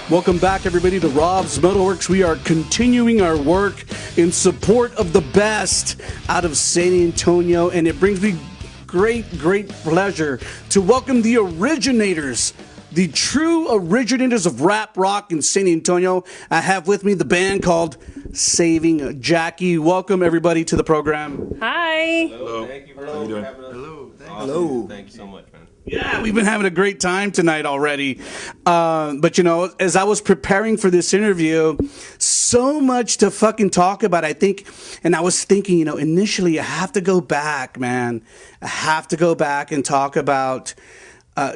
Welcome back, everybody, to Robb's MetalWorks. We are continuing our work in support of the best out of San Antonio, and it brings me great pleasure to welcome the originators, the true originators of rap rock in San Antonio. I have with me the band called Saving Jackie. Welcome, everybody, to the program. Hi. Hello. Thank you for having us. Hello. Hello. Thank you so much, man. Yeah, we've been having a great time tonight already. But, you know, as I was preparing for this interview, so much to fucking talk about, I think. And I was thinking, you know, initially I have to go back, man. I have to go back and talk about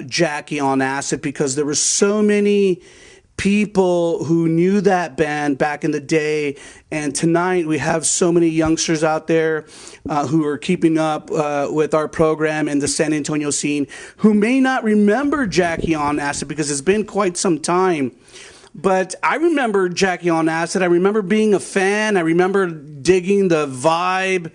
Jackie on Acid, because there were so many people who knew that band back in the day, and tonight we have so many youngsters out there who are keeping up with our program in the San Antonio scene who may not remember Jackie on Acid because it's been quite some time. But I remember Jackie on Acid. I remember being a fan. I remember digging the vibe,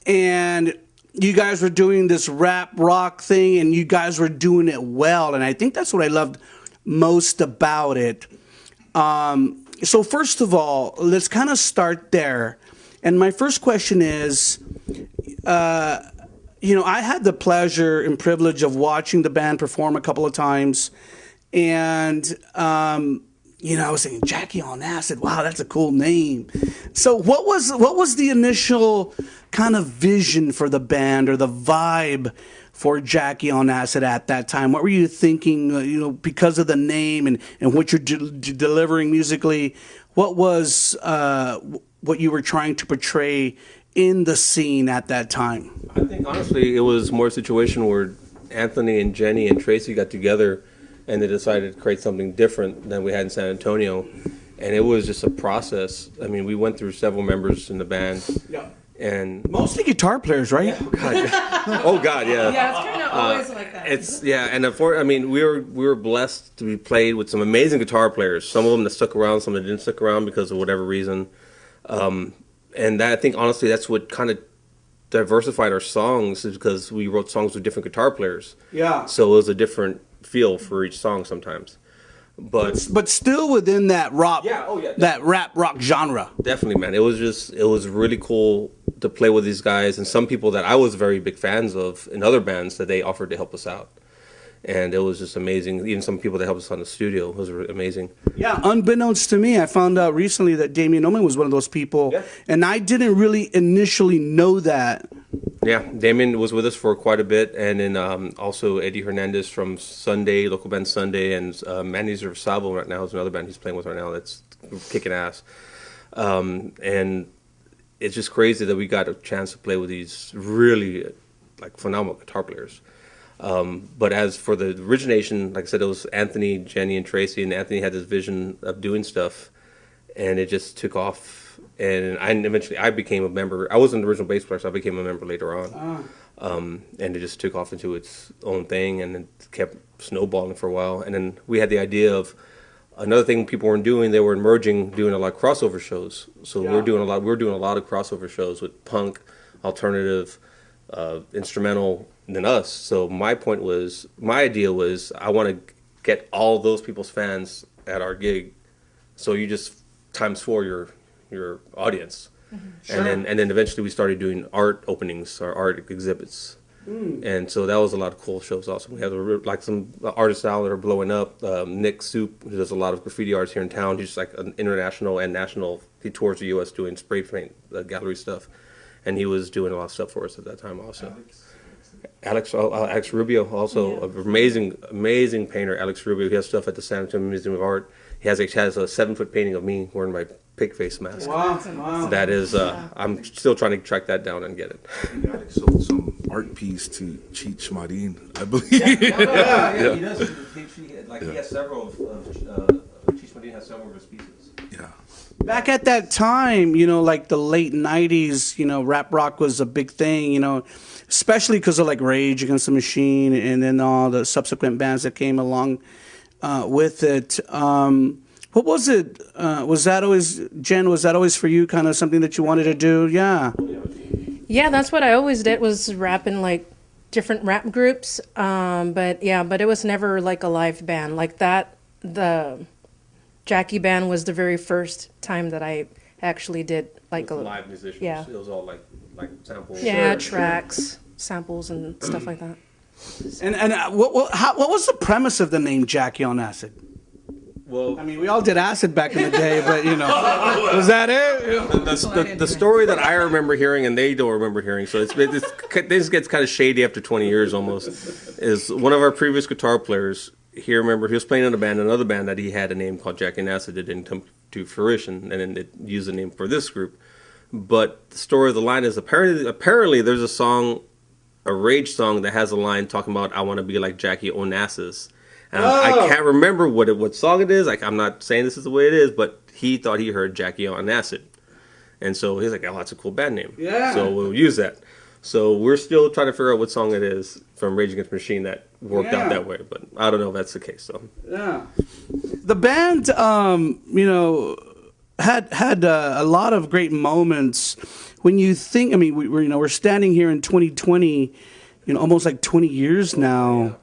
and you guys were doing this rap rock thing, and you guys were doing it well, and I think that's what I loved most about it. So first of all, let's kind of start there. And my first question is, you know, I had the pleasure and privilege of watching the band perform a couple of times, and you know, I was thinking, Jackie on Acid, wow, that's a cool name. So what was the initial kind of vision for the band, or the vibe for Jackie on Acid at that time? What were you thinking, you know, because of the name and what you're delivering musically? What was what you were trying to portray in the scene at that time? I think, honestly, it was more a situation where Anthony and Jenny and Tracy got together and they decided to create something different than we had in San Antonio. And it was just a process. I mean, we went through several members in the band. Yeah. And mostly guitar players, right? Yeah. Oh, God, yeah. Oh, God, yeah. Yeah, it's kind of always like that. It's, yeah, and I mean, we were blessed to be played with some amazing guitar players. Some of them that stuck around, some that didn't stick around because of whatever reason. And that, I think, honestly, that's what kind of diversified our songs, is because we wrote songs with different guitar players. Yeah. So it was a different feel for each song sometimes. But still within that rock, that rap rock genre. Definitely, man. It was really cool to play with these guys, and some people that I was very big fans of in other bands that they offered to help us out. And it was just amazing. Even some people that helped us on the studio, it was amazing. Yeah, unbeknownst to me, I found out recently that Damien Oman was one of those people, and I didn't really initially know that. Yeah, Damien was with us for quite a bit, and then also Eddie Hernandez from Sunday, local band Sunday, and Manny Sabo right now is another band he's playing with right now that's kicking ass. And it's just crazy that we got a chance to play with these really like phenomenal guitar players. But as for the origination, like I said, it was Anthony, Jenny, and Tracy, and Anthony had this vision of doing stuff, and it just took off. And eventually I became a member. I wasn't the original bass player, so I became a member later on. And it just took off into its own thing, and it kept snowballing for a while. And then we had the idea of another thing people weren't doing. They were merging, doing a lot of crossover shows. So we were doing a lot of crossover shows with punk, alternative, instrumental, than us. So my idea was, I want to get all those people's fans at our gig. So you just times 4 your audience. Mm-hmm. Sure. And then eventually we started doing art openings or art exhibits. And so that was a lot of cool shows also. We have like some artists out that are blowing up. Nick Soup, who does a lot of graffiti arts here in town. He's like an international and national. He tours the U.S. doing spray paint gallery stuff. And he was doing a lot of stuff for us at that time also. Alex Rubio, also an amazing painter. Alex Rubio, he has stuff at the San Antonio Museum of Art. He has a 7-foot painting of me wearing my pig face mask. Wow. That is, I'm still trying to track that down and get it. Yeah, they sold some art piece to Cheech Marin, I believe. Yeah, he does. He has several Cheech Marin has several of his pieces. Yeah. Back at that time, you know, like the late 90s, you know, rap rock was a big thing, you know, especially because of like Rage Against the Machine and then all the subsequent bands that came along with it. What was it? Was that always, Jen, was that always for you kind of something that you wanted to do? Yeah. Yeah, that's what I always did, was rapping like different rap groups. But it was never like a live band like that. Jackie Band was the very first time that I actually did like a live musicians. Yeah. It was all like samples. Yeah, tracks, samples, and stuff like that. And what was the premise of the name Jackie on Acid? Well, I mean, we all did acid back in the day, but was that it? the story that I remember hearing and they don't remember hearing, so this gets kind of shady after 20 years almost, is one of our previous guitar players, he was playing in another band that he had a name called Jackie and Acid that didn't come to fruition, and then it used the name for this group. But the story of the line is apparently there's a song, a Rage song that has a line talking about I want to be like Jackie Onassis. And I can't remember what song it is. Like, I'm not saying this is the way it is, but he thought he heard Jackie on Acid. And so he's like, oh, that's a cool band name. Yeah. So we'll use that. So we're still trying to figure out what song it is from Rage Against the Machine that worked out that way. But I don't know if that's the case. So yeah. The band, had a lot of great moments. When you think, I mean, we're standing here in 2020, almost like 20 years now.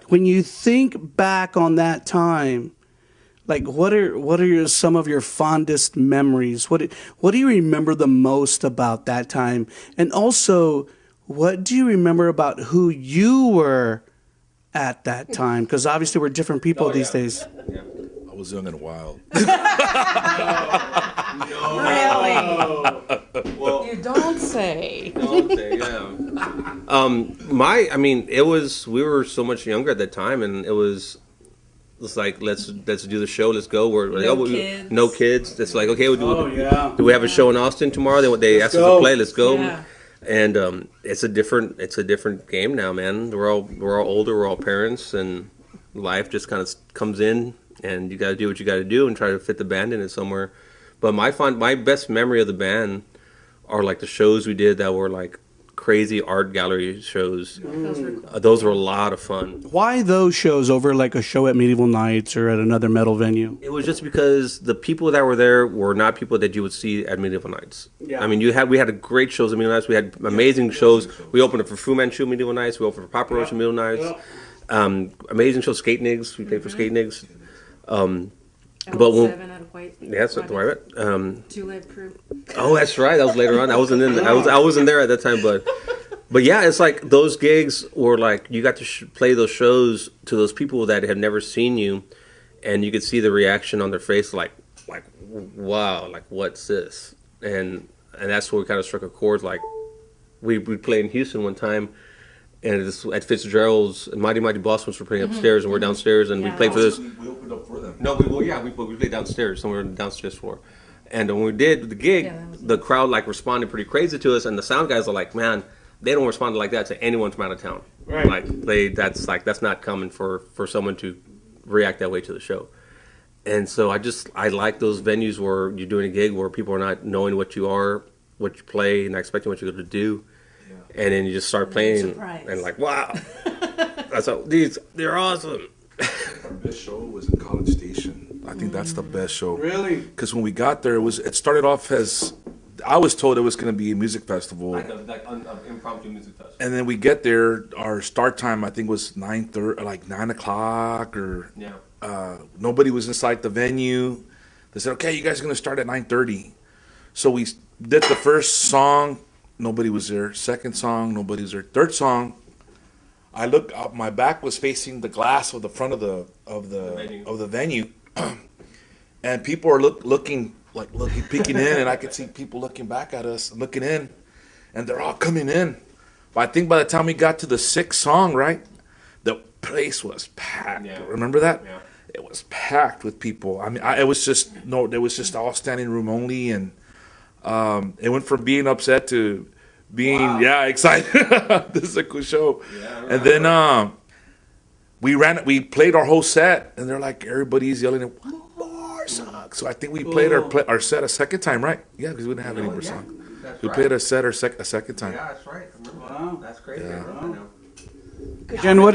When you think back on that time, like what are some of your fondest memories? What do you remember the most about that time? And also, what do you remember about who you were at that time? Because obviously we're different people these days. Yeah. I was young and wild. Really? Well, You don't say. We were so much younger at that time, and it was like let's do the show, let's go. No kids. It's like, okay, do we have a show in Austin tomorrow? They asked us to play, let's go. Yeah. And it's a different game now, man. We're all older, we're all parents, and life just kind of comes in, and you got to do what you got to do and try to fit the band in it somewhere. But my best memory of the band are like the shows we did that were like crazy art gallery shows. Those were cool. Those were a lot of fun. Why those shows over like a show at Medieval Nights or at another metal venue? It was just because the people that were there were not people that you would see at Medieval Nights. Yeah. I mean, we had great shows at Medieval Nights. We had amazing shows. We opened up for Fu Manchu at Medieval Nights. We opened for Papa Roach at Medieval Nights. Amazing shows. Skate Nigs. We played for Skate Nigs. But when, 7 out of White. yeah, that's right. Two Live Crew. Oh, that's right. That was later on. I wasn't in. I wasn't there at that time, but yeah, it's like those gigs were like you got to play those shows to those people that have never seen you, and you could see the reaction on their face, like wow, like what's this? And that's where we kind of struck a chord. Like we played in Houston one time. And it's at Fitzgerald's, and Mighty Boston's were playing upstairs, and we're downstairs, and we played for this. We opened up for them. No, we played downstairs, somewhere on the downstairs floor. And when we did the gig, the crowd like responded pretty crazy to us, and the sound guys are like, man, they don't respond like that to anyone from out of town. Right. That's not common for someone to react that way to the show. And so I like those venues where you're doing a gig where people are not knowing what you are, what you play, and not expecting what you're going to do. And then you just start playing, and like, wow, they're awesome. Our best show was in College Station. I think that's the best show. Really? Because when we got there, it started off as, I was told it was going to be a music festival. Like an impromptu music festival. And then we get there, our start time I think was 9:30, like 9 o'clock, or nobody was inside the venue. They said, okay, you guys are going to start at 9:30. So we did the first song. Nobody was there. Second song, nobody was there. Third song, I looked up. My back was facing the glass of the front of the venue, and people are looking, peeking in, and I could see people looking back at us, looking in, and they're all coming in. But I think by the time we got to the sixth song, right, the place was packed. Yeah. Remember that? Yeah. It was packed with people. I mean, it was just all standing room only, and. It went from being upset to being excited. This is a cool show. Yeah, and then we played our whole set, and they're like, everybody's yelling, "One more song!" So I think we played our set a second time, right? Yeah, because we didn't have any more songs. We played a set a second time. Yeah, that's right. Wow, that's crazy. Yeah.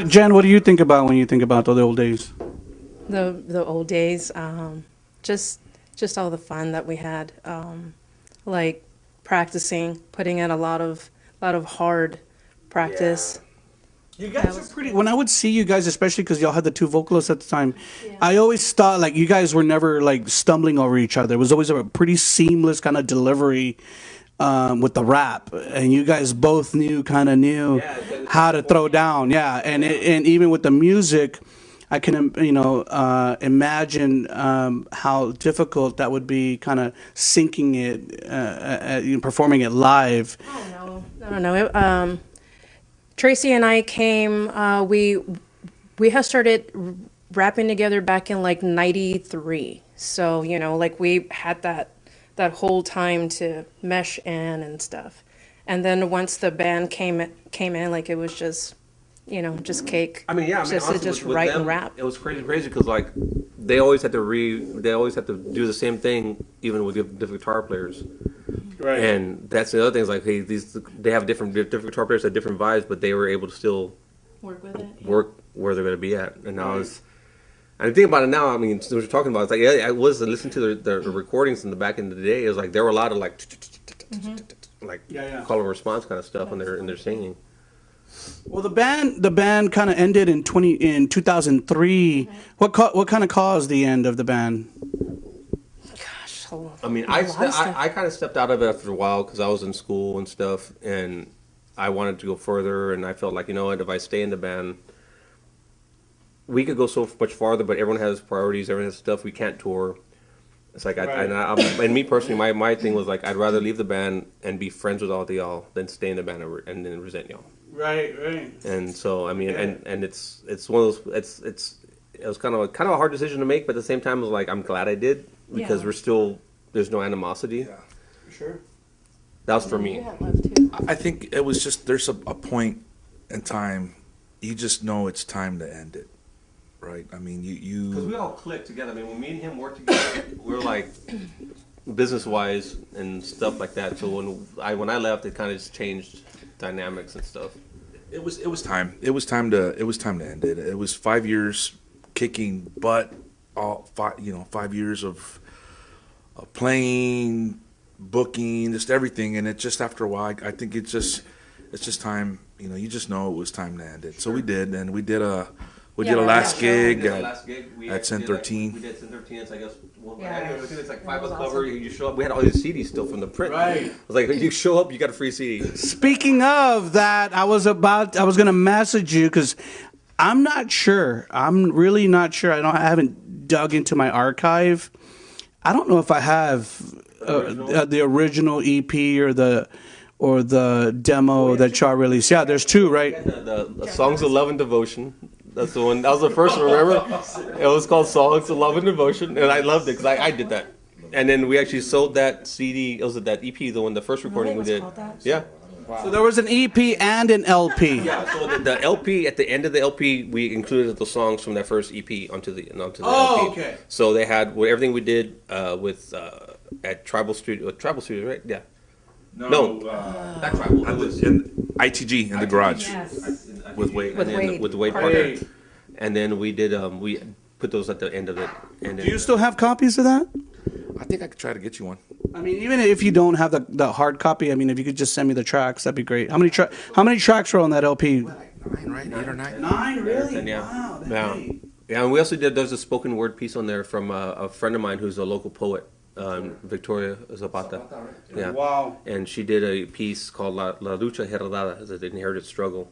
Jen, what do you think about when you think about the old days? The old days, just all the fun that we had. Like practicing, putting in a lot of hard practice. You guys are pretty. When I would see you guys, especially because y'all had the two vocalists at the time, I always thought like you guys were never like stumbling over each other. It was always a pretty seamless kind of delivery with the rap, and you guys both knew how to throw down. Yeah, and even with the music, I can imagine how difficult that would be, kind of syncing it, performing it live. Oh no. Tracy and I came. We had started rapping together back in like '93. So like we had that whole time to mesh in and stuff. And then once the band came in, like it was just just cake. I mean, yeah, just honestly, just with write them, and rap. It was crazy because like they always had to do the same thing even with different guitar players. Right. And that's the other thing is like, hey, they have different guitar players have different vibes, but they were able to still Work with it. work where they're going to be at. And now and I think about it now. I mean, what you're talking about, it's like I was listening to the recordings in the back in the day. It was like there were a lot of like call and response kind of stuff in their singing. Well, the band kind of ended in 2003. What kind of caused the end of the band? Gosh, I mean, I kind of stepped out of it after a while because I was in school and stuff, and I wanted to go further, and I felt like, you know what, if I stay in the band, we could go so much farther, but everyone has priorities, everyone has stuff, we can't tour. It's like, and me personally, my thing was like, I'd rather leave the band and be friends with all of y'all than stay in the band and then resent y'all. Right. And so, I mean, and it's one of those, it was kind of a hard decision to make, but at the same time, it was like, I'm glad I did, because there's no animosity. Yeah, for sure. That was for me. You had left too. I think it was just there's a point in time, you just know it's time to end it, right? I mean, Because we all clicked together. I mean, when me and him worked together, we were like business-wise and stuff like that. So when I left, it kind of just changed dynamics and stuff. It was time. It was time to end it. It was 5 years kicking butt, 5 years of playing, booking, just everything, and it just after a while, I think it's just time. You just know it was time to end it. So we did, and we did a last gig at Sin 13. We did Sin 13. It's I guess I think it's like $5 cover. You show up. We had all these CDs still from the print. Right. It was like you show up, you got a free CD. Speaking of that, I was going to message you because I'm not sure. I'm really not sure. I haven't dug into my archive. I don't know if I have the original EP or the demo that y'all released. Yeah, there's two, right? The Songs of Love and Devotion. That's the one. That was the first one. Remember? It was called Songs of Love and Devotion, and I loved it because I did that. And then we actually sold that CD. It was that EP, the first recording we did. Yeah. Wow. So there was an EP and an LP. Yeah. So the LP, at the end of the LP, we included the songs from that first EP onto the LP. Okay. So they had everything we did at Tribal Studio, right? Yeah. No, not Tribal. It was in ITG in the garage. Yes. With Wade. With the Wade Parker. partner. And then we did we put those at the end of it. And Do you still have copies of that? I think I could try to get you one. I mean, even if you don't have the hard copy, I mean, if you could just send me the tracks, that'd be great. How many tracks were on that LP? Like 9, right? 8 or 9. 9, really? And Wow, that's yeah. great. Yeah, and we also did. There's a spoken word piece on there from a friend of mine who's a local poet, Victoria Zapata. Yeah. Wow. And she did a piece called La Lucha Heredada, the inherited struggle.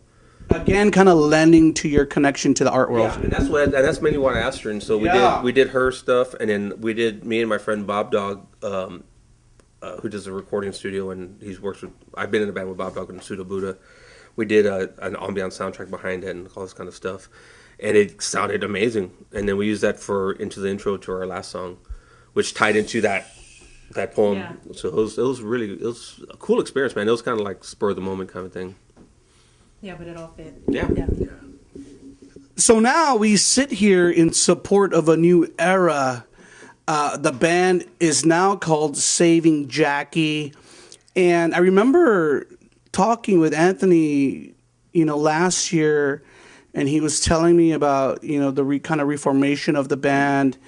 Again, kind of lending to your connection to the art world. Yeah, and that's mainly what I asked her. And so we did her stuff, and then we did me and my friend Bob Dog, who does a recording studio, and he's worked with. I've been in a band with Bob Dog and Pseudo Buddha. We did an ambient soundtrack behind it and all this kind of stuff, and it sounded amazing. And then we used that into the intro to our last song, which tied into that poem. Yeah. So it was a cool experience, man. It was kind of like spur of the moment kind of thing. Yeah, but it all fit. Yeah. So now we sit here in support of a new era. The band is now called Saving Jackie. And I remember talking with Anthony, last year, and he was telling me about, the kind of reformation of the band.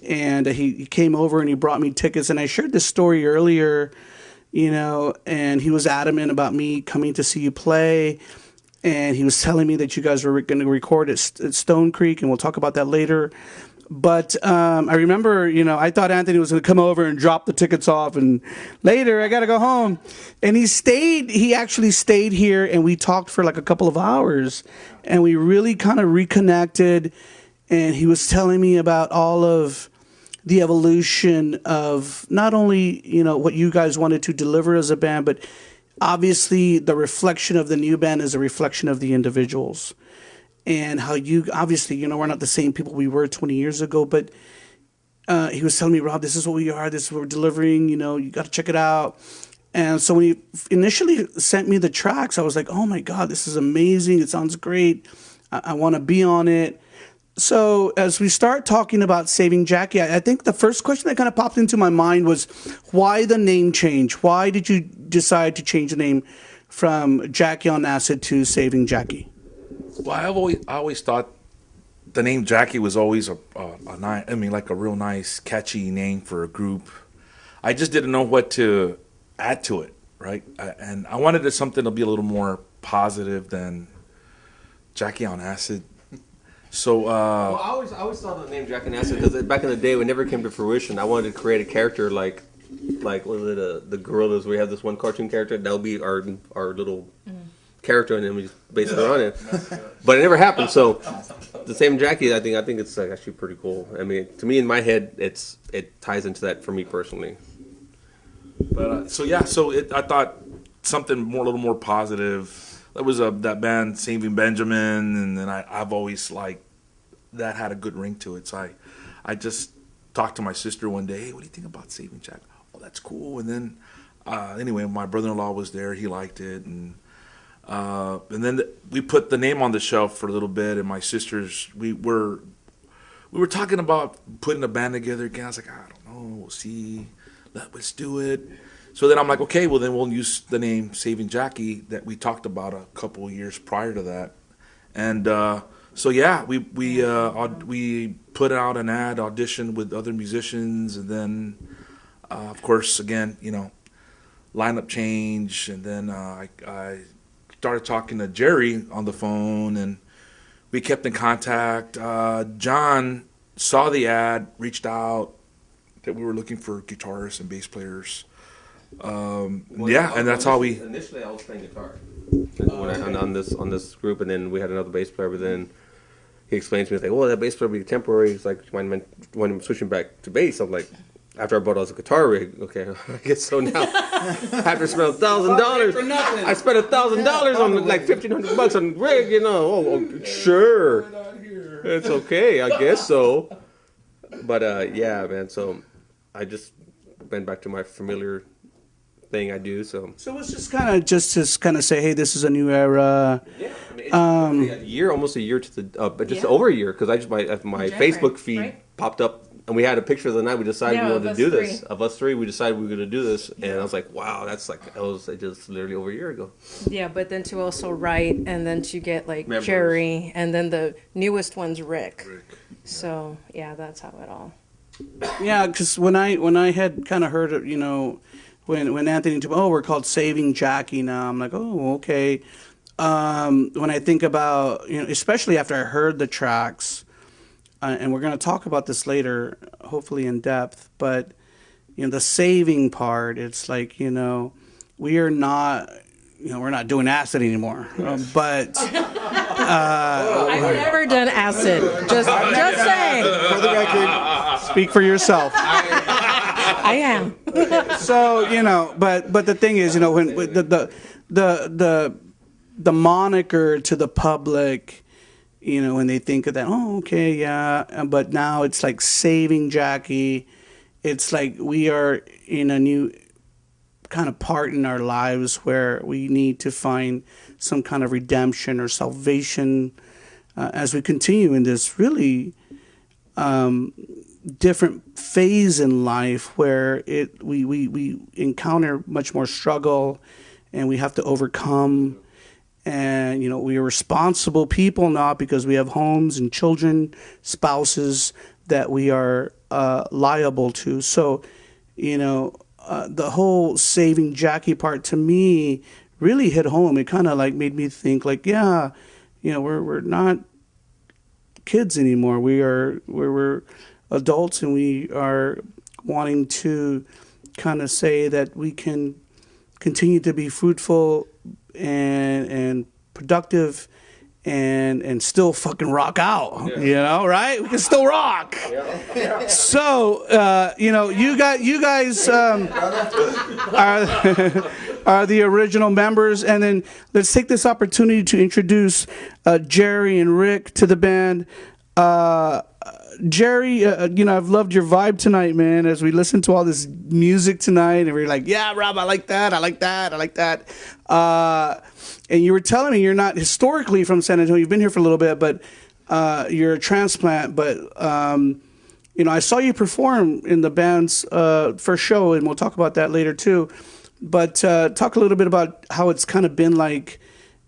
And he came over and he brought me tickets. And I shared this story earlier, and he was adamant about me coming to see you play. and he was telling me that you guys were going to record at Stone Creek, and we'll talk about that later. But I remember, I thought Anthony was going to come over and drop the tickets off, and later I got to go home. And he actually stayed here, and we talked for like a couple of hours, and we really kind of reconnected. And he was telling me about all of the evolution of not only, what you guys wanted to deliver as a band, but obviously the reflection of the new band is a reflection of the individuals. And how you, obviously, we're not the same people we were 20 years ago, but he was telling me, Rob, this is what we are, this is what we're delivering, you got to check it out. And so when he initially sent me the tracks, I was like, oh my God, this is amazing. It sounds great. I want to be on it. So as we start talking about Saving Jackie, I think the first question that kind of popped into my mind was, why the name change? Why did you decide to change the name from Jackie on Acid to Saving Jackie? Well, I always thought the name Jackie was always a nice, like a real nice, catchy name for a group. I just didn't know what to add to it, right? And I wanted something to be a little more positive than Jackie on Acid. So, well, I always thought the name Jackie on Acid because back in the day, when it never came to fruition, I wanted to create a character like was it the Gorillas? We have this one cartoon character that would be our little. Character, and then we just base it on it. But it never happened. So the same Jackie, I think it's actually pretty cool. I mean, to me, in my head, it ties into that for me personally. But I thought something a little more positive. That was that band Saving Benjamin, and then I've always liked that had a good ring to it. So I just talked to my sister one day. Hey, what do you think about Saving Jackie? Oh, that's cool. And then anyway, my brother-in-law was there. He liked it, and then we put the name on the shelf for a little bit, and my sisters, we were talking about putting a band together again. I was like, I don't know, we'll see, let's do it. So then I'm like, okay, well then we'll use the name Saving Jackie that we talked about a couple of years prior to that, and so yeah, we put out an ad, auditioned with other musicians, and then of course again, lineup change, and then I started talking to Jerry on the phone, and we kept in contact. John saw the ad, reached out that we were looking for guitarists and bass players. And that's how we. Initially, I was playing guitar on this group, and then we had another bass player. But then he explained to me, like, "Well, that bass player will be temporary." He's like, "When I'm switching back to bass," I'm like. After I bought us a guitar rig, okay, I guess so now. After spending $1,000, I spent $1,000 on like $1,500 on the rig, Oh, sure, it's okay, I guess so. But yeah, man. So I just went back to my familiar thing I do. So it's just kind of say, hey, this is a new era. Yeah, I mean, almost a year to the over a year, because I just my Facebook feed popped up. And we had a picture of the night. We decided we wanted to do this. Of us three, we decided we were going to do this. And I was like, wow, that's like, that was just literally over a year ago. Yeah, but then to also write, and then to get like members. Jerry, and then the newest one's Rick. So yeah, that's how it all. Yeah, because when I had kind of heard it, when Anthony told me, we're called Saving Jackie now, I'm like, oh, okay. When I think about, especially after I heard the tracks, and we're going to talk about this later, hopefully in depth, but the saving part, it's like, we are not, we're not doing acid anymore. But I've never done acid. Just saying. For the record, speak for yourself. I am. So but the thing is, when the moniker to the public. When they think of that, oh, okay, yeah. But now it's like Saving Jackie. It's like we are in a new kind of part in our lives where we need to find some kind of redemption or salvation as we continue in this really different phase in life where we encounter much more struggle and we have to overcome. And, we are responsible people now because we have homes and children, spouses that we are liable to. So, the whole Saving Jackie part to me really hit home. It kind of like made me think like, yeah, you know, we're not kids anymore. We're adults, and we are wanting to kind of say that we can continue to be fruitful and productive and still fucking rock out, you know, right? We can still rock. So, you know, you guys are the original members, and then let's take this opportunity to introduce Jerry and Rick to the band. Jerry, you know, I've loved your vibe tonight, man, as we listen to all this music tonight, and we're like, yeah, Rob, I like that, I like that, I like that. And you were telling me you're not historically from San Antonio. You've been here for a little bit, but you're a transplant. But, you know, I saw you perform in the band's first show, and we'll talk about that later, too. But talk a little bit about how it's kind of been like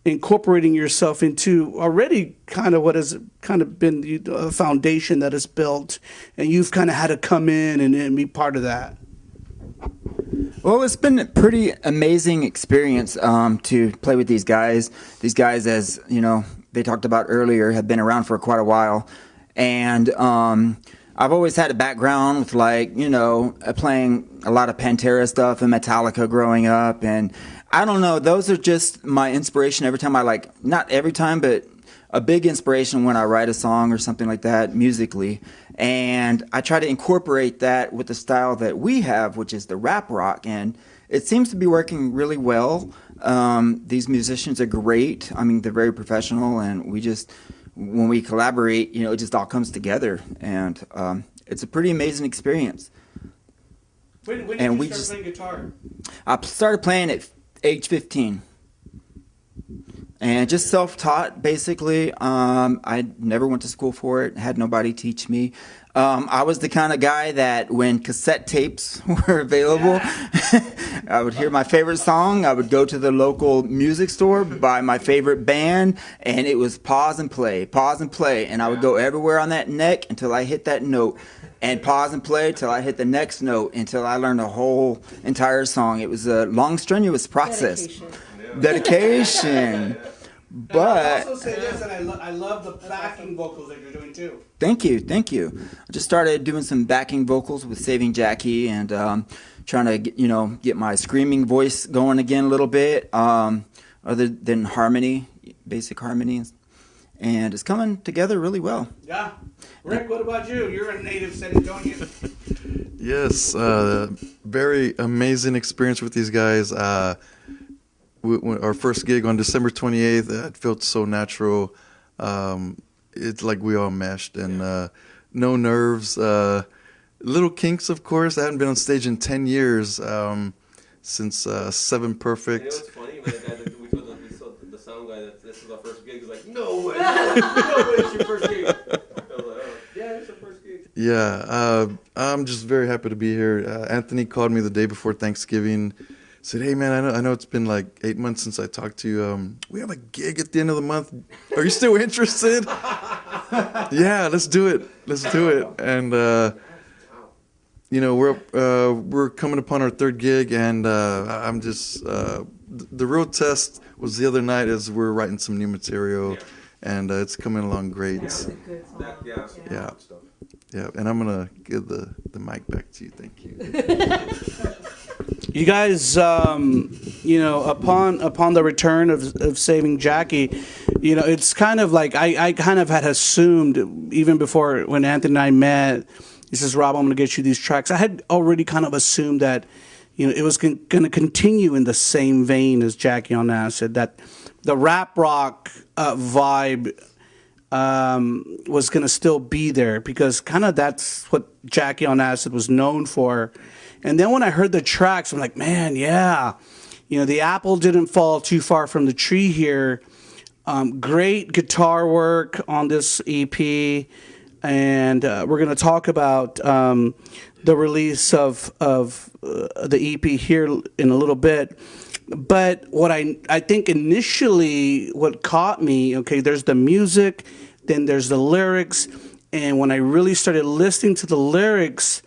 incorporating yourself into already kind of what has kind of been a foundation that is built, and you've kind of had to come in and be part of that. Well, it's been a pretty amazing experience to play with these guys. These guys, as you know, they talked about earlier, have been around for quite a while. And I've always had a background with, like, you know, playing a lot of Pantera stuff and Metallica growing up. And I don't know, those are just my inspiration every time I, like, not every time, but a big inspiration when I write a song or something like that musically. And I try to incorporate that with the style that we have, which is the rap rock. And it seems to be working really well. These musicians are great. I mean, they're very professional, and we just, when we collaborate, you know, it just all comes together. And it's a pretty amazing experience. When did you start playing guitar? I started playing at age 15. And just self-taught, basically. I never went to school for it, had nobody teach me. I was the kind of guy that when cassette tapes were available, I would hear my favorite song, I would go to the local music store, buy my favorite band, and it was pause and play, and I would go everywhere on that neck until I hit that note, and pause and play till I hit the next note, until I learned the whole entire song. It was a long, strenuous process. Dedication. But I also say this, and I love the backing vocals that you're doing too. Thank you. I just started doing some backing vocals with Saving Jackie, and trying to get my screaming voice going again a little bit, other than harmony, basic harmonies, and it's coming together really well. Yeah. Rick, what about you? You're a native San Antonio. Yes, very amazing experience with these guys. Our first gig on December 28th, it felt so natural. It's like we all meshed, and no nerves. Little kinks, of course. I hadn't been on stage in 10 years, since Seven Perfect. You know what's funny? We told the sound guy that this is our first gig. He's like, no way, no way, it's your first gig. I was like, oh, yeah, it's our first gig. Yeah, I'm just very happy to be here. Anthony called me the day before Thanksgiving. Said, hey man, I know it's been like 8 months since I talked to you. We have a gig at the end of the month. Are you still interested? Yeah, let's do it. And we're coming upon our third gig, and I'm just the real test was the other night as we're writing some new material, and it's coming along great. Yeah. And I'm gonna give the mic back to you. Thank you. You guys, upon the return of Saving Jackie, it's kind of like I kind of had assumed, even before when Anthony and I met, he says, Rob, I'm going to get you these tracks. I had already kind of assumed that, it was going to continue in the same vein as Jackie on Acid, that the rap rock vibe was going to still be there, because kind of that's what Jackie on Acid was known for. And then when I heard the tracks, I'm like, man, yeah, the apple didn't fall too far from the tree here. Great guitar work on this EP, and we're going to talk about the release of the EP here in a little bit. But what I think initially what caught me, okay, there's the music, then there's the lyrics, and when I really started listening to the lyrics,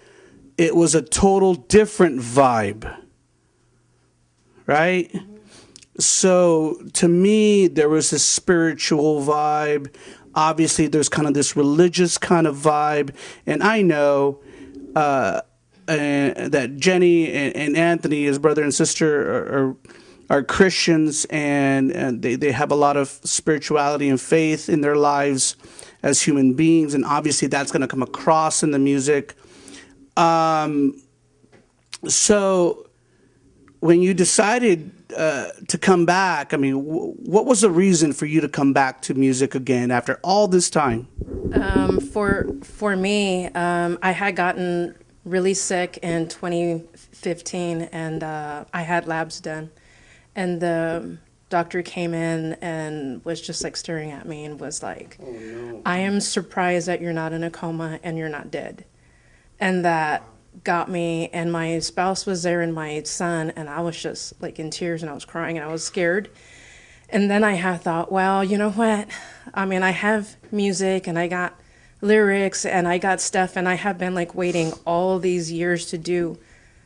it was a total different vibe, right? So to me, there was this spiritual vibe. Obviously, there's kind of this religious kind of vibe, and I know that Jenny and Anthony, his brother and sister, are Christians, and they have a lot of spirituality and faith in their lives as human beings, and obviously that's going to come across in the music. So when you decided to come back, I mean, what was the reason for you to come back to music again after all this time? For me, I had gotten really sick in 2015, and I had labs done, and the doctor came in and was just like staring at me and was like, "Oh, no. I am surprised that you're not in a coma and you're not dead," and that got me. And my spouse was there and my son, and I was just like in tears and I was crying and I was scared. And then I had thought, well, you know what? I mean, I have music and I got lyrics and I got stuff, and I have been like waiting all these years to do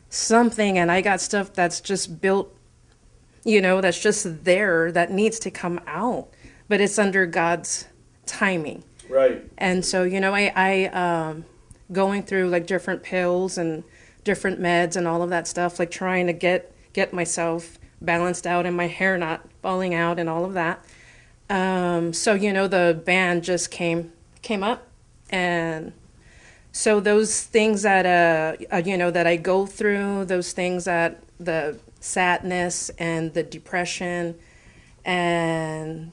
something, and I got stuff that's just built, that's just there that needs to come out, but it's under God's timing. Right. And so, I going through like different pills and different meds and all of that stuff, like trying to get myself balanced out and my hair not falling out and all of that. So, the band just came up. And so those things that, that I go through, those things that the sadness and the depression and,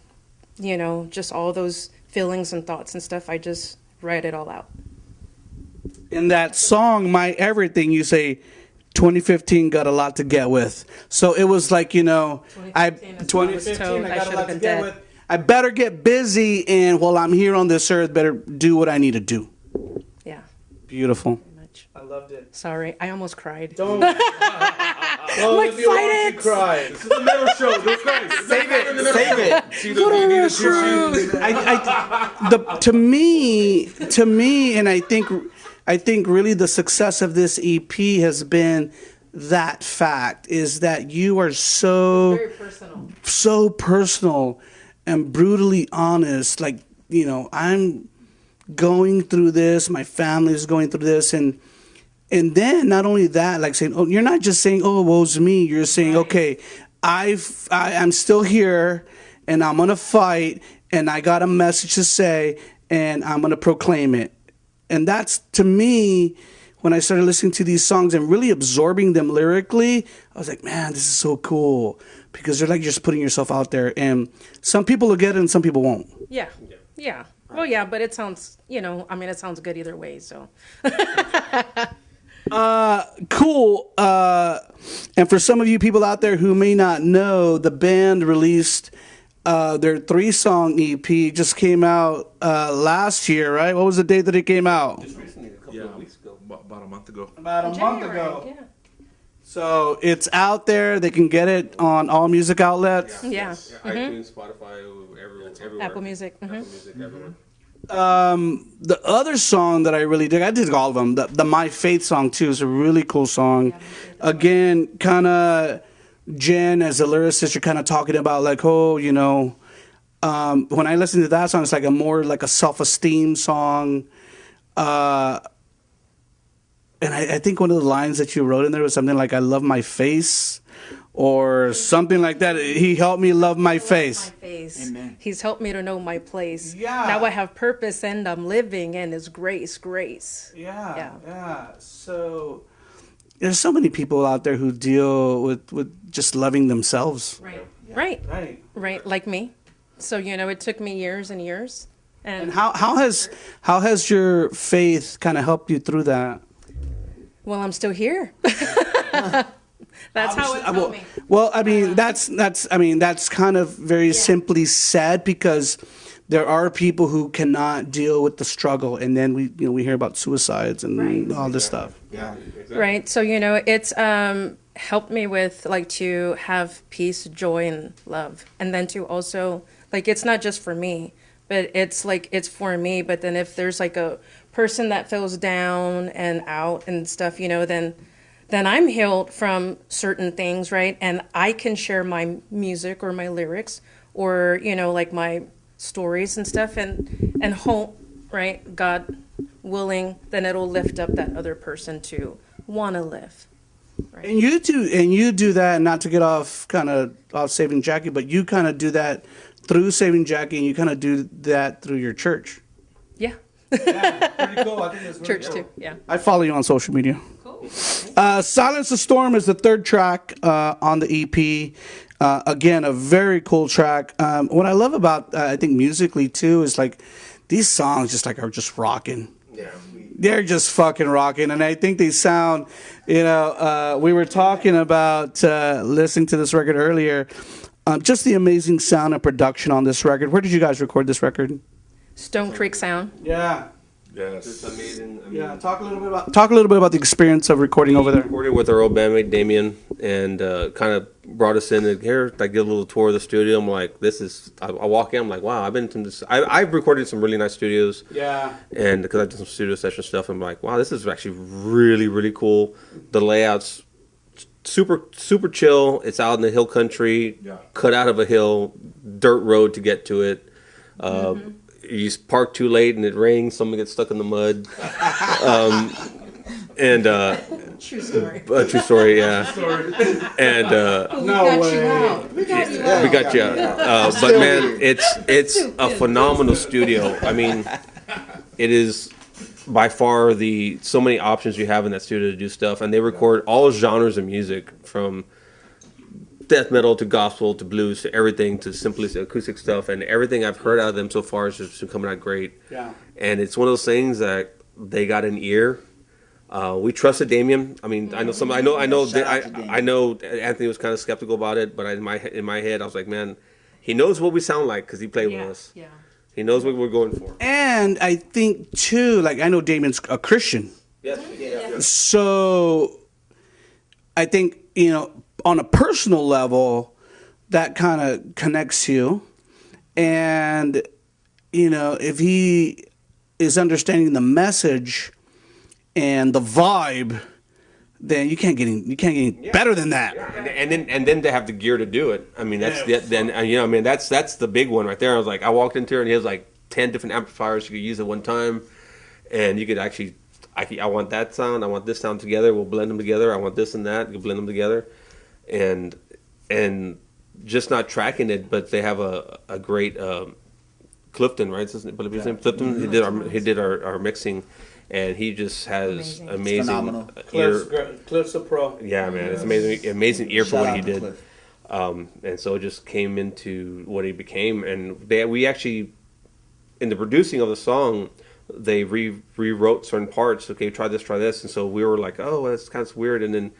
just all those feelings and thoughts and stuff, I just write it all out. In that song, My Everything, you say 2015 got a lot to get with. So it was like, 2015 I got a lot to get with. I better get busy, and while I'm here on this earth, better do what I need to do. Yeah. Beautiful. Very much. I loved it. Sorry, I almost cried. Don't. Like, fight it! Cry. This is the middle show. Don't cry. Save it. See the issues. To me, and I think really the success of this EP has been that fact, is that you are Very personal. so personal and brutally honest. Like, I'm going through this, my family is going through this, and then not only that, like saying, oh, you're not just saying, oh, woe's me. You're saying, Right. okay, I'm still here, and I'm gonna fight, and I got a message to say, and I'm gonna proclaim it. And that's, to me, when I started listening to these songs and really absorbing them lyrically, I was like, man, this is so cool, because they're like just putting yourself out there, and some people will get it and some people won't. Yeah. Well, yeah, but it sounds, it sounds good either way, so. Cool. And for some of you people out there who may not know, the band released their 3-song EP. Just came out last year, right? What was the date that it came out? Just recently, a couple of weeks ago. About a month ago. About a month ago. Yeah. So it's out there. They can get it on all music outlets. Yeah. iTunes, Spotify, everywhere. Apple Music. Apple Music, everywhere. The other song that I really dig, I did all of them. The My Faith song too is a really cool song. Again, kind of Jen as a lyricist, you're kind of talking about like, oh, when I listen to that song, it's like a more like a self-esteem song. And I think one of the lines that you wrote in there was something like, I love my face, or something like that. He helped me love my face. Amen. He's helped me to know my place. Yeah. Now I have purpose and I'm living in His grace. Yeah. So there's so many people out there who deal with just loving themselves. Right, like me. So, it took me years and years. And how has your faith kind of helped you through that? Well, I'm still here. That's how it helped me. Well, I mean, that's kind of very simply said, because there are people who cannot deal with the struggle, and then we hear about suicides and all this stuff. Yeah. Right. So, it's helped me with like to have peace, joy, and love. And then to also, like, it's not just for me, but it's like it's for me. But then if there's like a person that feels down and out and stuff, then then I'm healed from certain things, right? And I can share my music or my lyrics or, you know, like my stories and stuff and hope, right? God willing, then it'll lift up that other person to want to live. Right? And you do that, not to get off Saving Jackie, but you kind of do that through Saving Jackie, and you kind of do that through your church. Yeah. Yeah, pretty cool. I think that's really Church cool. too, yeah. I follow you on social media. Cool. Silence the Storm is the third track on the EP. Again, a very cool track. What I love about, I think musically too, is like these songs just like are just rocking. Yeah. They're just fucking rocking, and I think they sound, you know, we were talking about listening to this record earlier, just the amazing sound and production on this record. Where did you guys record this record? Stone Creek Sound. Yeah. Yes. It's amazing. I mean, Yeah, talk a little bit about the experience of recording over there. recorded with our old bandmate Damien, and kind of brought us in and here. I did a little tour of the studio. I'm like, this is. I walk in. I'm like, wow. I've been to this. I've recorded some really nice studios. Yeah. And because I did some studio session stuff, I'm like, wow, this is actually really, really cool. The layout's super chill. It's out in the hill country, cut out of a hill, dirt road to get to it. You park too late and it rains, someone gets stuck in the mud. True story. True story, yeah. And No way. We got you out. we got you. But man, it's a phenomenal studio. I mean, it is by far so many options you have in that studio to do stuff, and they record all genres of music from death metal to gospel to blues to everything to simply acoustic stuff, and everything I've heard out of them so far has just been coming out great. Yeah. And it's one of those things that they got an ear. We trusted Damien. I mean, I know I know Anthony was kind of skeptical about it, but in my head I was like, man, he knows what we sound like because he played with us. Yeah. He knows what we're going for. And I think too, like I know Damien's a Christian, Yes. so I think, you know, on a personal level, that kind of connects you. And, you know, if he is understanding the message and the vibe, then you can't get any better than that. And then to have the gear to do it. I mean, that's that's the big one right there. I was like, I walked into here and he has like 10 different amplifiers you could use at one time, and you could actually, I want that sound, I want this sound together. We'll blend them together. I want this and that. You can blend them together, and just not tracking it, but they have a great Clifton, right? But his name Clifton. He did our mixing. And he just has amazing ear. Cliff's a pro. Yeah, man, it's amazing ear for what he did. Cliff. And so it just came into what he became. And we actually, in the producing of the song, they rewrote certain parts. Okay, try this. And so we were like, oh, that's kind of weird. And then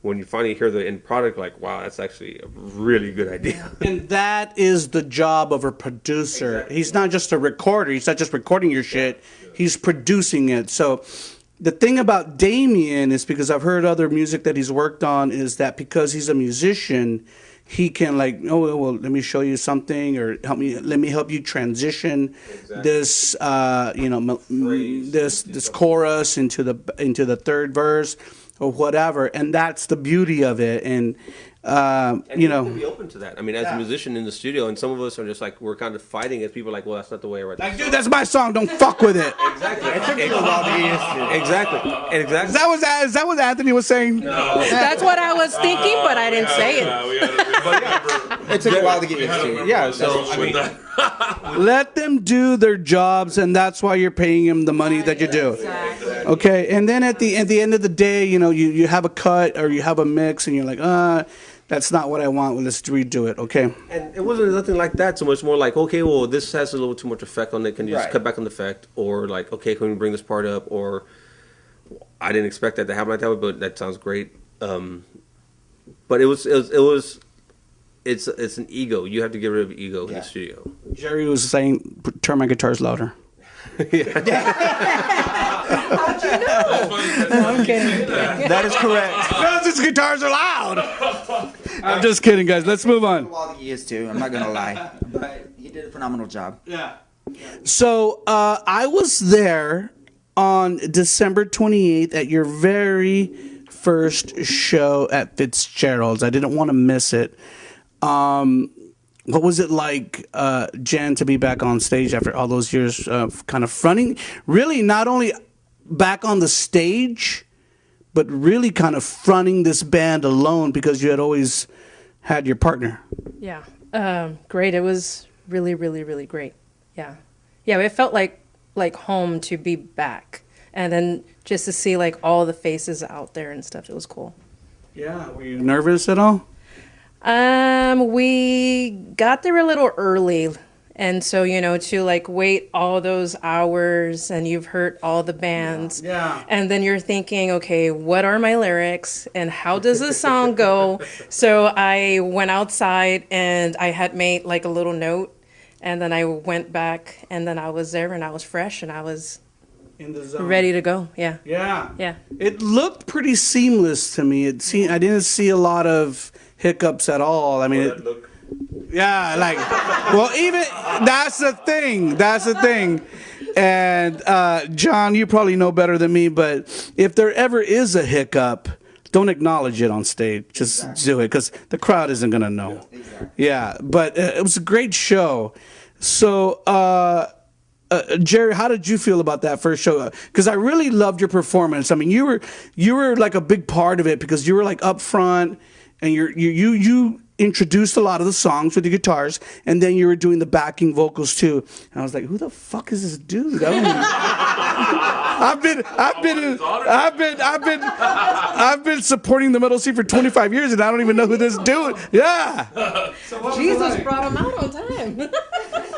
when you finally hear the end product, like, wow, that's actually a really good idea. And that is the job of a producer. Exactly. He's not just a recorder. He's not just recording your shit. He's producing it. So the thing about Damien is, because I've heard other music that he's worked on, is that because he's a musician, he can like, oh, well, let me show you something, or let me help you transition this, this chorus into the third verse or whatever. And that's the beauty of it. And you know, be open to that. I mean, as a musician in the studio, and some of us are just like, we're kind of fighting it. People are like, well, that's not the way I write. Like, dude, that's my song. Don't fuck with it. Exactly. Exactly. Is that what Anthony was saying? No. That's what I was thinking, but I didn't say it. It took a while to get used to. Yeah. So I mean, let them do their jobs, and that's why you're paying them the money that you do. Exactly. Okay, and then at the end of the day, you know, you have a cut or you have a mix, and you're like, that's not what I want. Well, let's redo it. Okay. And it wasn't nothing like that. So much more like, okay, well, this has a little too much effect on it. Can you just cut back on the effect? Or like, okay, can we bring this part up? Or I didn't expect that to happen like that, but that sounds great. But it's an ego. You have to get rid of ego in the studio. Jerry was saying, turn my guitars louder. How'd you know? I'm kidding. That is correct. Because his guitars are loud. I'm just kidding, guys. Let's move on. Well, he is too. I'm not gonna lie, but he did a phenomenal job. Yeah. So I was there on December 28th at your very first show at Fitzgerald's. I didn't want to miss it. What was it like, Jen, to be back on stage after all those years of kind of fronting? Really, not only back on the stage, but really kind of fronting this band alone because you had always had your partner. Yeah, great. It was really, really, really great. Yeah, it felt like home to be back, and then just to see like all the faces out there and stuff. It was cool. Yeah, were you nervous at all? We got there a little early, and so to like wait all those hours, and you've heard all the bands, Yeah. and then you're thinking, okay, what are my lyrics and how does the song go? So I went outside and I had made like a little note, and then I went back, and then I was there, and I was fresh, and I was In the zone. ready to go. Yeah. Yeah. It looked pretty seamless to me. I didn't see a lot of hiccups at all. I mean, yeah, like, well, even that's the thing. And John, you probably know better than me, but if there ever is a hiccup, don't acknowledge it on stage. Just do it, because the crowd isn't gonna know. Yeah, but it was a great show. So, Jerry, how did you feel about that first show? Because I really loved your performance. I mean, you were like a big part of it because you were like up front, and you introduced a lot of the songs with the guitars, and then you were doing the backing vocals too. And I was like, who the fuck is this dude? I've been supporting the metal scene for 25 years, and I don't even know who this dude. Yeah. Jesus brought him out on time.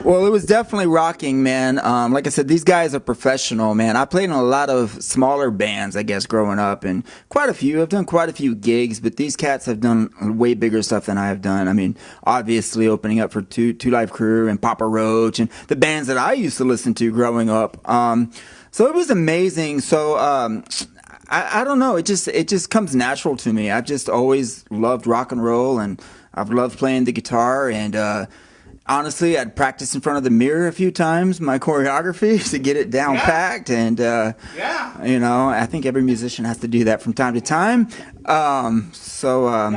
Well, it was definitely rocking, man. Like I said, these guys are professional, man. I played in a lot of smaller bands, I guess, growing up, and I've done quite a few gigs, but these cats have done way bigger stuff than I have done. I mean, obviously opening up for Two Live Crew and Papa Roach and the bands that I used to listen to growing up. So it was amazing. So I don't know. It just comes natural to me. I've just always loved rock and roll, and I've loved playing the guitar, and honestly, I'd practice in front of the mirror a few times, my choreography, to get it down packed. And, I think every musician has to do that from time to time.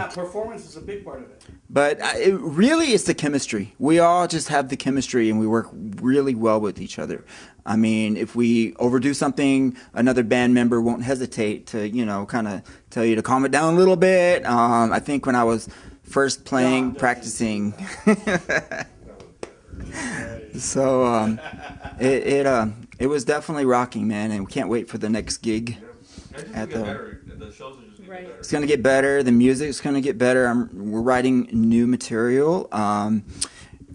Performance is a big part of it. But it really is the chemistry. We all just have the chemistry, and we work really well with each other. I mean, if we overdo something, another band member won't hesitate to, kind of tell you to calm it down a little bit. I think when I was first practicing... So it was definitely rocking, man, and we can't wait for the next gig. The shows are just Right. It's gonna get better. The music's gonna get better. We're writing new material. Of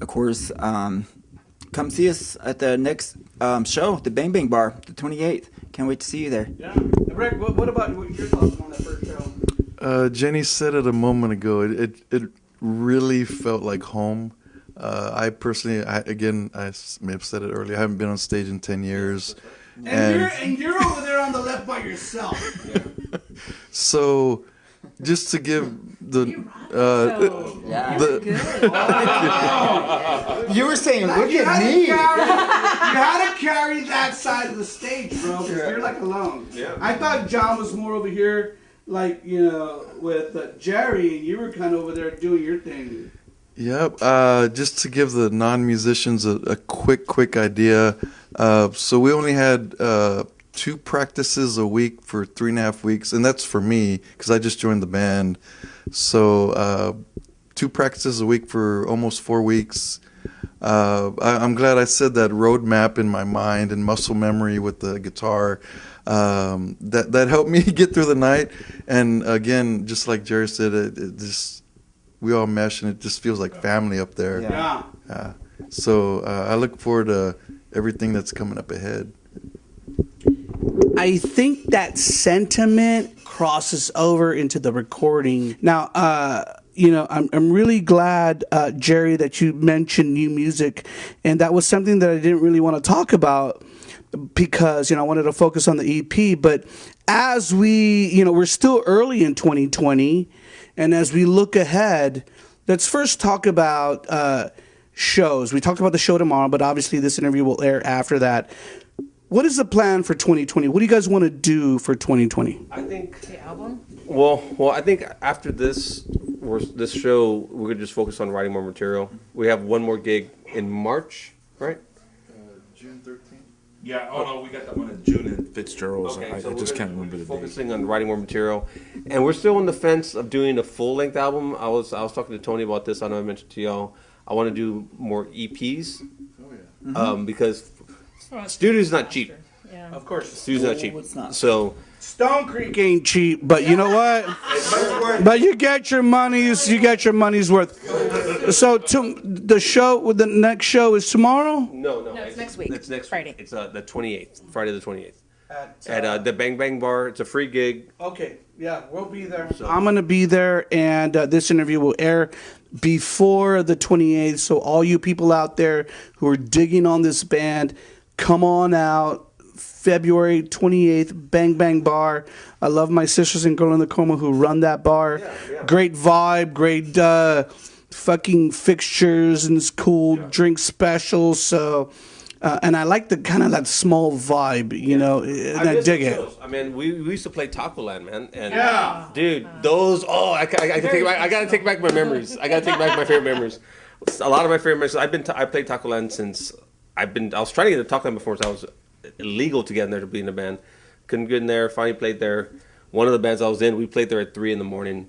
course, come see us at the next show, the Bang Bang Bar, the 28th. Can't wait to see you there. Yeah. Rick, what about your thoughts on that first show? Jenny said it a moment ago. It really felt like home. I personally, I may have said it earlier, I haven't been on stage in 10 years. And you're over there on the left by yourself. So, just to give the... You were saying, look You at me. you had to carry that side of the stage, bro, because you're like alone. Yeah. I thought John was more over here, like, with Jerry, and you were kind of over there doing your thing. Yep. Just to give the non-musicians a quick idea. So we only had 2 practices a week for 3.5 weeks, and that's for me because I just joined the band. So 2 practices a week for almost 4 weeks. I'm glad I said that roadmap in my mind and muscle memory with the guitar. That helped me get through the night. And again, just like Jerry said, it just we all mesh, and it just feels like family up there. Yeah. So I look forward to everything that's coming up ahead. I think that sentiment crosses over into the recording. Now, I'm really glad, Jerry, that you mentioned new music, and that was something that I didn't really want to talk about because, I wanted to focus on the EP. But as we're still early in 2020, and as we look ahead, let's first talk about shows. We talked about the show tomorrow, but obviously this interview will air after that. What is the plan for 2020? What do you guys want to do for 2020? I think The album? Well, I think after this show, we're gonna just focus on writing more material. We have one more gig in March, right? June 13th. Yeah. Oh no, we got that one in June in Fitzgerald's. Okay, I so just we're can't gonna remember be the date. focusing on writing more material, and we're still on the fence of doing a full length album. I was talking to Tony about this. I know I mentioned to y'all. I want to do more EPs, because studio's not cheap. Yeah. Of course. Studio's not cheap. it's not. So Stone Creek ain't cheap, but you know what? But you get your money's worth. So the next show is tomorrow. no, it's next week. It's next Friday. It's the 28th, Friday the 28th, at the Bang Bang Bar. It's a free gig. Okay, yeah, we'll be there. I'm gonna be there, and this interview will air before the 28th. So all you people out there who are digging on this band, come on out. February 28th, Bang Bang Bar. I love my sisters in Girl in the Coma who run that bar. Yeah. Great vibe, great fucking fixtures, and it's cool drink specials. So, and I like the kind of that small vibe, you know, and I miss dig the it. shows. I mean, we used to play Taco Land, man, and dude, those I gotta take back my memories. I gotta take back my favorite memories. A lot of my favorite memories. I played Taco Land since I was trying to get to Taco Land before, so I was illegal to get in there to be in a band. Couldn't get in there. Finally played there. One of the bands I was in, we played there at 3 a.m.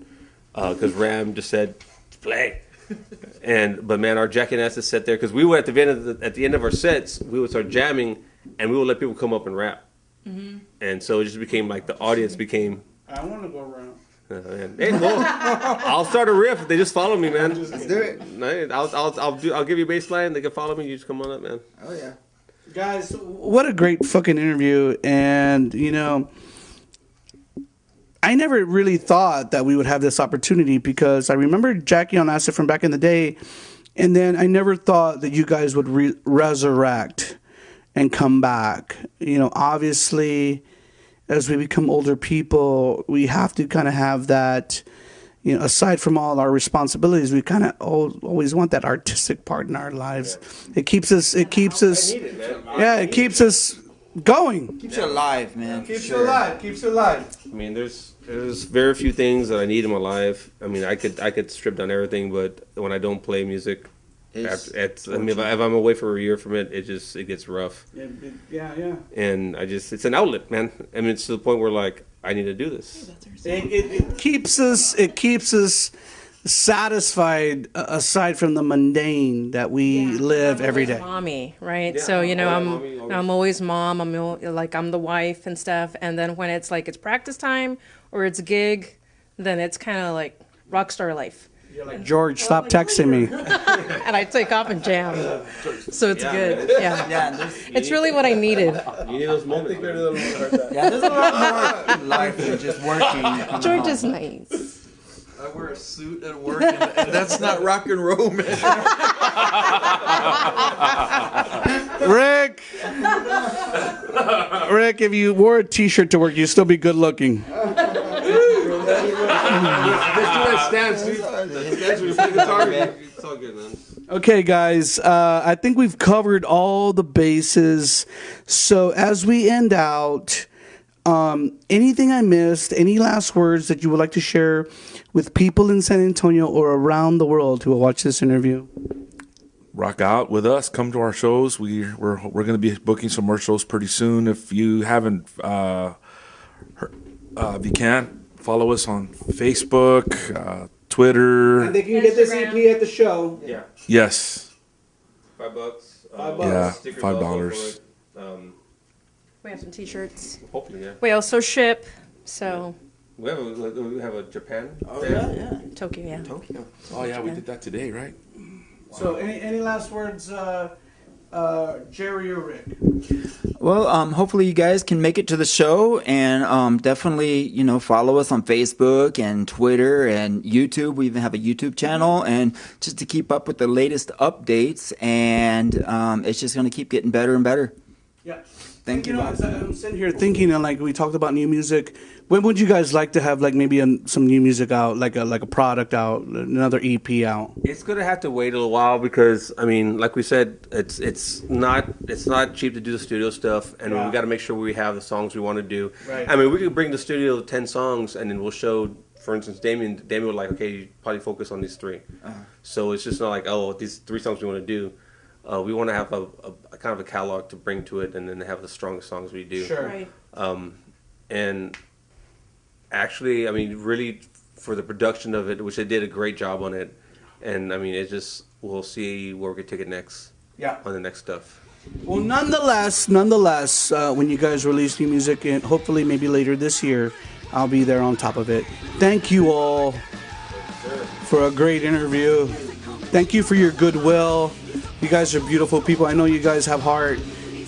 Because Ram just said, play. But man, our jackasses sat there because we were at the end of our sets. We would start jamming, and we would let people come up and rap. And so it just became like the audience became. I want to go around. Hey, well, I'll start a riff. They just follow me, man. Let's do it. I'll give you a bass line. They can follow me. You just come on up, man. Oh yeah. Guys, what a great fucking interview. And, you know, I never really thought that we would have this opportunity because I remember Jackie on Acid from back in the day. And then I never thought that you guys would resurrect and come back. You know, obviously, as we become older people, we have to kind of have that, you know, aside from all our responsibilities, we kind of always want that artistic part in our lives. It keeps us, I need it, man. yeah, it keeps us going. Keeps you alive, man. Keeps you alive. I mean, there's very few things that I need in my life. I mean, I could strip down everything, but when I don't play music, if I'm away for a year from it, it gets rough. Yeah. And it's an outlet, man. I mean, it's to the point where like I need to do this. It keeps us satisfied aside from the mundane that we live every day. Mommy, right? Yeah, so, you know, mommy, I'm always mom. I'm the wife and stuff. And then when it's like it's practice time or it's gig, then it's kind of like Rockstar life. You're like, George, stop texting me. And I take off and jam. So it's good. Yeah. Yeah, It's really what I needed. You need those moments. yeah, there's a lot more in life than just working. George is nice. I wear a suit at work, and that's not rock and roll, man. Rick, if you wore a T-shirt to work, you'd still be good looking. It's all good, man. Okay, guys, I think we've covered all the bases. So as we end out, anything I missed, any last words that you would like to share with people in San Antonio or around the world who will watch this interview? Rock out with us. Come to our shows. We're going to be booking some more shows pretty soon. If you haven't, if you can, follow us on Facebook, Twitter. And they can get this EP at the show. Yeah. Yes. $5. Yeah, Stickers $5. also for it. We have some T-shirts. Hopefully, yeah. We also ship. So We have a Japan. Oh yeah. Tokyo, yeah. Tokyo. Oh yeah, we did that today, right? So any last words, Jerry or Rick? Well, hopefully you guys can make it to the show, and definitely, you know, follow us on Facebook and Twitter and YouTube. We even have a YouTube channel, and just to keep up with the latest updates, and it's just going to keep getting better and better. Yeah. Thank you. Know, I'm sitting here thinking, and like we talked about new music, When would you guys like to have like maybe some new music out, like a product out, another EP out? It's gonna have to wait a little while because I mean, like we said, it's not cheap to do the studio stuff, and we got to make sure we have the songs we want to do. Right. I mean, we could bring the studio 10 songs, and then we'll show. For instance, Damien would like, okay, you probably focus on these 3. So it's just not like, oh, these 3 songs we want to do. We want to have a kind of a catalog to bring to it, and then have the strongest songs we do. Sure. Right. And actually, I mean, really, for the production of it, which they did a great job on it, and I mean, it just, we'll see where we could take it next. Yeah. On the next stuff. Well, nonetheless, when you guys release new music, and hopefully maybe later this year, I'll be there on top of it. Thank you all for a great interview. Thank you for your goodwill. You guys are beautiful people. I know you guys have heart.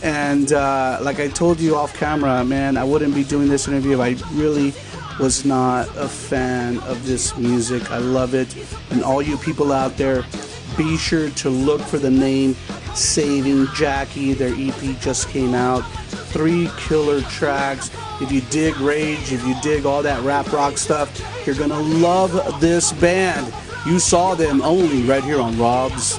And like I told you off camera, man, I wouldn't be doing this interview if I really was not a fan of this music. I love it. And all you people out there, be sure to look for the name Saving Jackie. Their EP just came out. 3 killer tracks. If you dig rage, if you dig all that rap rock stuff, you're gonna love this band. You saw them only right here on Robb's.